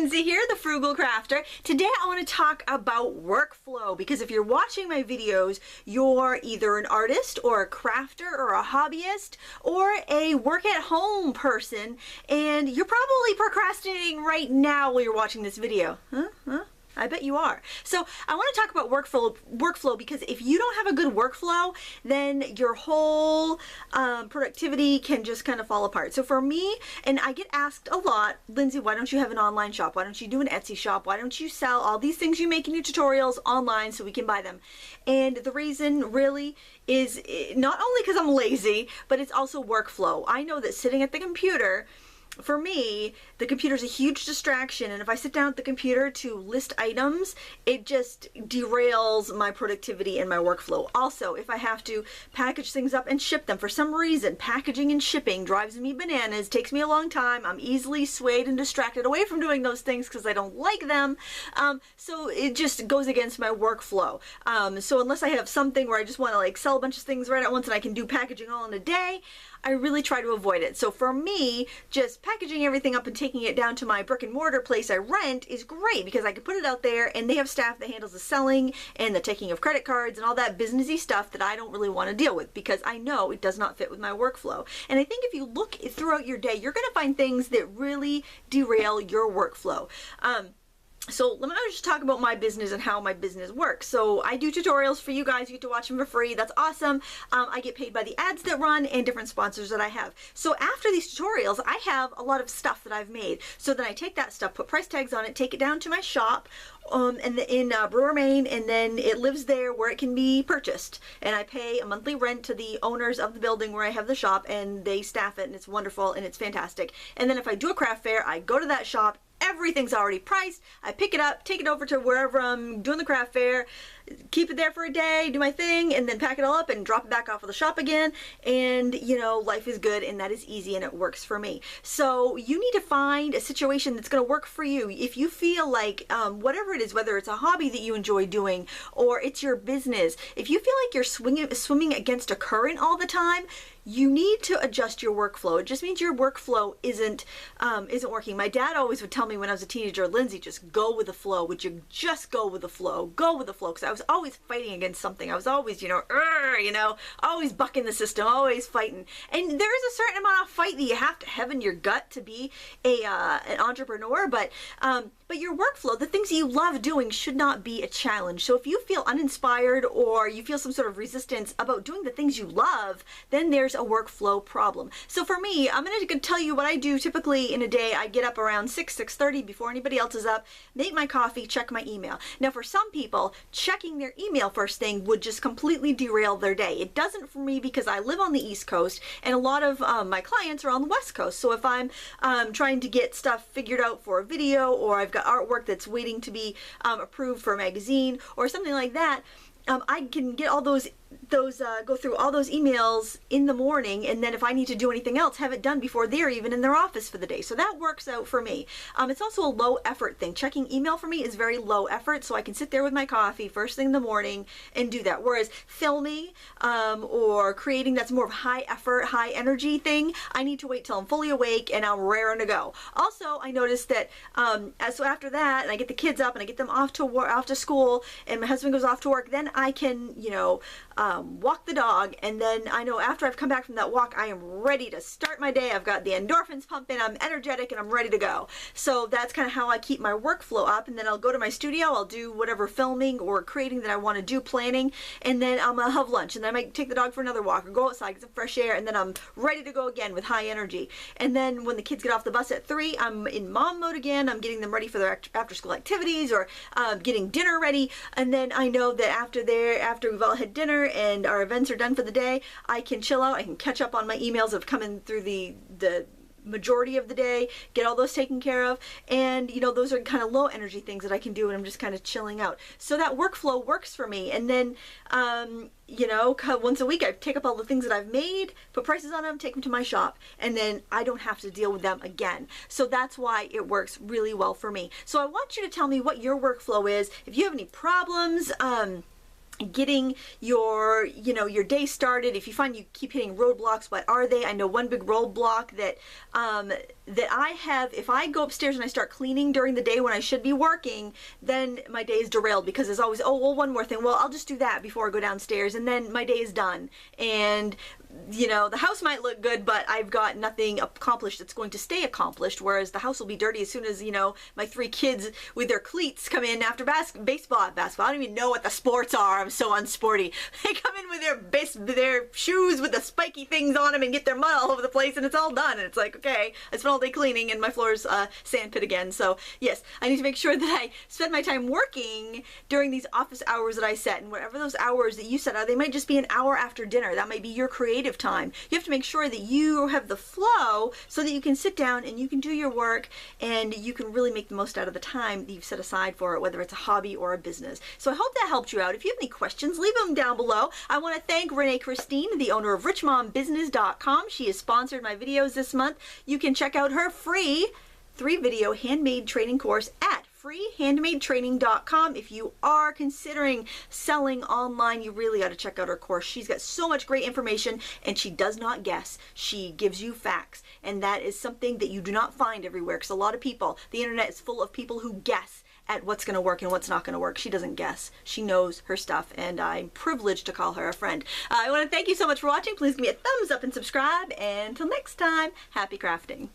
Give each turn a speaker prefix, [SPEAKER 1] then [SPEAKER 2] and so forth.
[SPEAKER 1] Lindsay here, the Frugal Crafter. Today I want to talk about workflow, because if you're watching my videos, you're either an artist or a crafter or a hobbyist or a work-at-home person, and you're probably procrastinating right now while you're watching this video. Huh? I bet you are. So I want to talk about workflow because if you don't have a good workflow, then your whole productivity can just kind of fall apart. So for me, and I get asked a lot, Lindsay, why don't you have an online shop? Why don't you do an Etsy shop? Why don't you sell all these things you make in your tutorials online so we can buy them? And the reason really is not only because I'm lazy, but it's also workflow. I know that sitting at the computer, for me, the computer's a huge distraction, and if I sit down at the computer to list items, it just derails my productivity and my workflow. Also, if I have to package things up and ship them, for some reason, packaging and shipping drives me bananas, takes me a long time. I'm easily swayed and distracted away from doing those things because I don't like them. So it just goes against my workflow. So unless I have something where I just want to like sell a bunch of things right at once and I can do packaging all in a day, I really try to avoid it. So for me, just packaging everything up and taking it down to my brick and mortar place I rent is great because I can put it out there and they have staff that handles the selling and the taking of credit cards and all that businessy stuff that I don't really want to deal with because I know it does not fit with my workflow. And I think if you look throughout your day, you're going to find things that really derail your workflow. So let me just talk about my business and how my business works. So I do tutorials for you guys. You get to watch them for free. That's awesome. I get paid by the ads that run and different sponsors that I have. So after these tutorials, I have a lot of stuff that I've made. So then I take that stuff, put price tags on it, take it down to my shop in Brewer, Maine, and then it lives there where it can be purchased. And I pay a monthly rent to the owners of the building where I have the shop, and they staff it, and it's wonderful and it's fantastic. And then if I do a craft fair, I go to that shop. Everything's already priced. I pick it up, take it over to wherever I'm doing the craft fair, keep it there for a day, do my thing, and then pack it all up and drop it back off of the shop again. And, you know, life is good and that is easy and it works for me. So you need to find a situation that's going to work for you. If you feel like whatever it is, whether it's a hobby that you enjoy doing or it's your business, if you feel like you're swimming against a current all the time, you need to adjust your workflow. It just means your workflow isn't working. My dad always would tell me when I was a teenager, Lindsay, just go with the flow. Would you just go with the flow? Go with the flow. Because I was always fighting against something. I was always, always bucking the system, always fighting. And there is a certain amount of fight that you have to have in your gut to be an entrepreneur. But your workflow, the things that you love doing, should not be a challenge. So if you feel uninspired or you feel some sort of resistance about doing the things you love, then there's a workflow problem. So for me, I'm going to tell you what I do typically in a day. I get up around 6:30 before anybody else is up, make my coffee, check my email. Now for some people, checking their email first thing would just completely derail their day. It doesn't for me because I live on the East Coast and a lot of my clients are on the West Coast. So if I'm trying to get stuff figured out for a video, or I've got artwork that's waiting to be approved for a magazine or something like that, I can get all those go through all those emails in the morning, and then if I need to do anything else, have it done before they're even in their office for the day. So that works out for me. It's also a low effort thing. Checking email for me is very low effort, so I can sit there with my coffee first thing in the morning and do that. Whereas filming or creating, that's more of a high effort, high energy thing. I need to wait till I'm fully awake and I'm raring to go. Also, I noticed that so after that, and I get the kids up and I get them off to school, and my husband goes off to work, then I can, walk the dog, and then I know after I've come back from that walk, I am ready to start my day. I've got the endorphins pumping, I'm energetic, and I'm ready to go. So that's kind of how I keep my workflow up, and then I'll go to my studio, I'll do whatever filming or creating that I want to do, planning, and then I'll have lunch, and then I might take the dog for another walk or go outside, get some fresh air, and then I'm ready to go again with high energy. And then when the kids get off the bus at 3, I'm in mom mode again. I'm getting them ready for their after school activities or getting dinner ready, and then I know that after we've all had dinner and our events are done for the day, I can chill out. I can catch up on my emails that have come in through the majority of the day, get all those taken care of, and those are kind of low energy things that I can do, and I'm just kind of chilling out. So that workflow works for me. And then once a week I take up all the things that I've made, put prices on them, take them to my shop, and then I don't have to deal with them again. So that's why it works really well for me. So I want you to tell me what your workflow is. If you have any problems, getting your, you know, your day started. If you find you keep hitting roadblocks, what are they? I know one big roadblock that that I have, if I go upstairs and I start cleaning during the day when I should be working, then my day is derailed, because there's always, oh, well, one more thing. Well, I'll just do that before I go downstairs, and then my day is done. And you know, the house might look good, but I've got nothing accomplished that's going to stay accomplished, whereas the house will be dirty as soon as, you know, my 3 kids with their cleats come in after baseball. I don't even know what the sports are. I'm so unsporty. They come in with their shoes with the spiky things on them and get their mud all over the place, and it's all done. And it's like, okay, I spent all day cleaning and my floor's sand pit again. So yes, I need to make sure that I spend my time working during these office hours that I set, and whatever those hours that you set are, they might just be an hour after dinner. That might be your creative time. You have to make sure that you have the flow so that you can sit down and you can do your work, and you can really make the most out of the time that you've set aside for it, whether it's a hobby or a business. So I hope that helped you out. If you have any questions, leave them down below. I want to thank Renee Christine, the owner of richmombusiness.com. She has sponsored my videos this month. You can check out her free 3-video handmade training course at freehandmadetraining.com. If you are considering selling online, you really ought to check out her course. She's got so much great information, and she does not guess. She gives you facts, and that is something that you do not find everywhere, because a lot of people, the internet is full of people who guess at what's going to work and what's not going to work. She doesn't guess. She knows her stuff, and I'm privileged to call her a friend. I want to thank you so much for watching. Please give me a thumbs up and subscribe, and until next time, happy crafting.